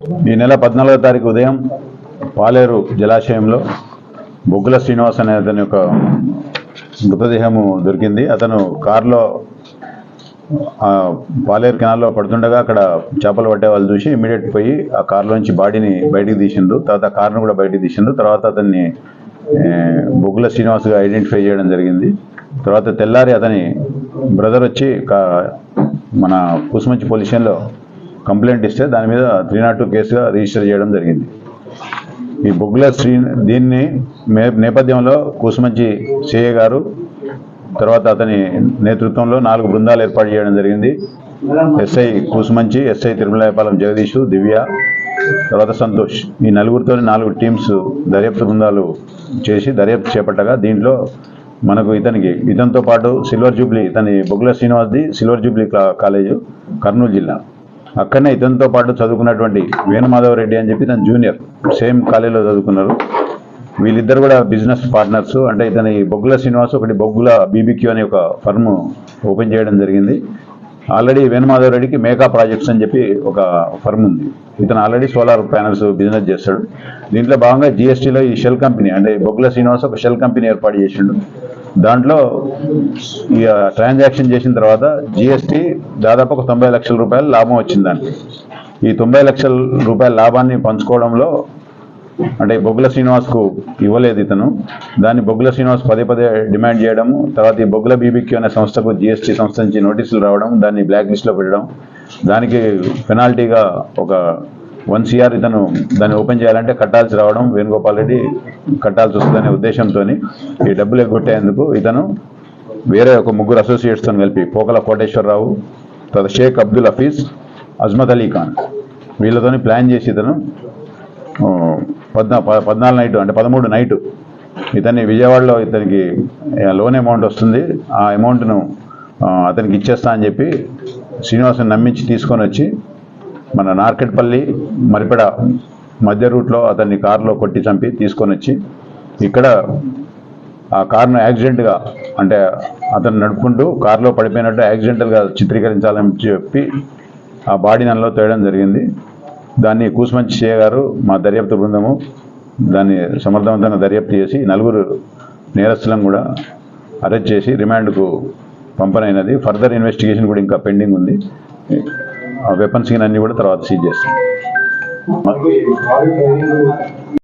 ఈ నెల 14వ తారీఖు ఉదయం పాలేరు జలాశయంలో బొగ్గుల శ్రీనివాస్ అనే అతని యొక్క మృతదేహము దొరికింది. అతను కారులో పాలేరు కెనాల్లో పడుతుండగా అక్కడ చేపలు పట్టే వాళ్ళు చూసి ఇమీడియట్ పోయి ఆ కారులోంచి బాడీని బయటికి తీసిండు. తర్వాత కారును కూడా బయటికి తీసిండు. తర్వాత అతన్ని బొగ్గుల శ్రీనివాస్గా ఐడెంటిఫై చేయడం జరిగింది. తర్వాత తెల్లారి అతని బ్రదర్ వచ్చి మన కూసుమంచి పోలీస్ స్టేషన్లో కంప్లైంట్ ఇస్తే దాని మీద 302 కేసుగా రిజిస్టర్ చేయడం జరిగింది. ఈ బొగ్గుల దీన్ని నేపథ్యంలో కూసుమంచి సిఐ గారు తర్వాత అతని నేతృత్వంలో 4 బృందాలు ఏర్పాటు చేయడం జరిగింది. ఎస్ఐ కూసుమంచి, ఎస్ఐ తిరుమలాయపాలెం జగదీష్, దివ్య, తర్వాత సంతోష్, ఈ నలుగురితో 4 టీమ్స్ దర్యాప్తు బృందాలు చేసి దర్యాప్తు చేపట్టగా దీంట్లో మనకు ఇతనితో పాటు సిల్వర్ జూబ్లీ, బొగ్గుల శ్రీనివాస్ది సిల్వర్ జూబ్లీ కాలేజు కర్నూలు జిల్లా, అక్కడనే ఇతనితో పాటు చదువుకున్నటువంటి వేణుమాధవరెడ్డి అని చెప్పి తన జూనియర్ సేమ్ కాలేజీలో చదువుకున్నారు. వీళ్ళిద్దరు కూడా బిజినెస్ పార్ట్నర్స్. అంటే ఇతని బొగ్గుల శ్రీనివాస్ ఒకటి బొగ్గుల బీబీక్యూ అనే ఒక ఫర్మ్ ఓపెన్ చేయడం జరిగింది. ఆల్రెడీ వేణుమాధవరెడ్డికి మేకా ప్రాజెక్ట్స్ అని చెప్పి ఒక ఫర్మ్ ఉంది. ఇతను ఆల్రెడీ సోలార్ ప్యానల్స్ బిజినెస్ చేస్తాడు. దీంట్లో భాగంగా జిఎస్టీలో ఈ షెల్ కంపెనీ అంటే బొగ్గుల శ్రీనివాస్ ఒక షెల్ కంపెనీ ఏర్పాటు చేసిండు. దాంట్లో ఈ ట్రాన్సాక్షన్ చేసిన తర్వాత జిఎస్టీ దాదాపు ఒక 90 లక్షల రూపాయలు లాభం వచ్చింది. దానికి ఈ 90 లక్షల రూపాయల లాభాన్ని పంచుకోవడంలో అంటే బొగ్గుల శ్రీనివాస్కు ఇవ్వలేదు ఇతను. దాన్ని బొగ్గుల శ్రీనివాస్ పదే డిమాండ్ చేయడము, తర్వాత ఈ బొగ్గుల బీబీక్యూ అనే సంస్థకు జిఎస్టీ సంస్థ నుంచి నోటీసులు రావడం, దాన్ని బ్లాక్ లిస్ట్లో పెట్టడం, దానికి పెనాల్టీగా ఒక 1 CR ఇతను దాన్ని ఓపెన్ చేయాలంటే కట్టాల్సి రావడం, వేణుగోపాల్ రెడ్డి కట్టాల్సి వస్తుందనే ఉద్దేశంతో ఈ డబ్బులు ఎగ్గొట్టేందుకు ఇతను వేరే ఒక 3 అసోసియేట్స్తో కలిపి పోకల కోటేశ్వరరావు, తర్వాత షేక్ అబ్దుల్ హఫీజ్, అజ్మత్ అలీ ఖాన్ వీళ్ళతో ప్లాన్ చేసి ఇతను 14 నైటు అంటే 13 నైటు ఇతన్ని విజయవాడలో ఇతనికి లోన్ అమౌంట్ వస్తుంది, ఆ అమౌంట్ను అతనికి ఇచ్చేస్తా అని చెప్పి శ్రీనివాస్ని నమ్మించి తీసుకొని వచ్చి మన నార్కెట్పల్లి మరిపెడ మధ్య రూట్లో అతన్ని కారులో కొట్టి చంపి తీసుకొని వచ్చి ఇక్కడ ఆ కారును యాక్సిడెంట్గా అంటే అతను నడుపుకుంటూ కారులో పడిపోయినట్టు యాక్సిడెంటల్గా చిత్రీకరించాలని చెప్పి ఆ బాడీ నల్లో తేయడం జరిగింది. దాన్ని కూసుమంచి సిఐ గారు మా దర్యాప్తు బృందము దాన్ని సమర్థవంతంగా దర్యాప్తు చేసి 4 నేరస్తులను కూడా అరెస్ట్ చేసి రిమాండ్కు పంపనైనది. ఫర్దర్ ఇన్వెస్టిగేషన్ కూడా ఇంకా పెండింగ్ ఉంది. ఆ వెపన్స్ అన్నీ కూడా తర్వాత సీజ్ చేస్తాం.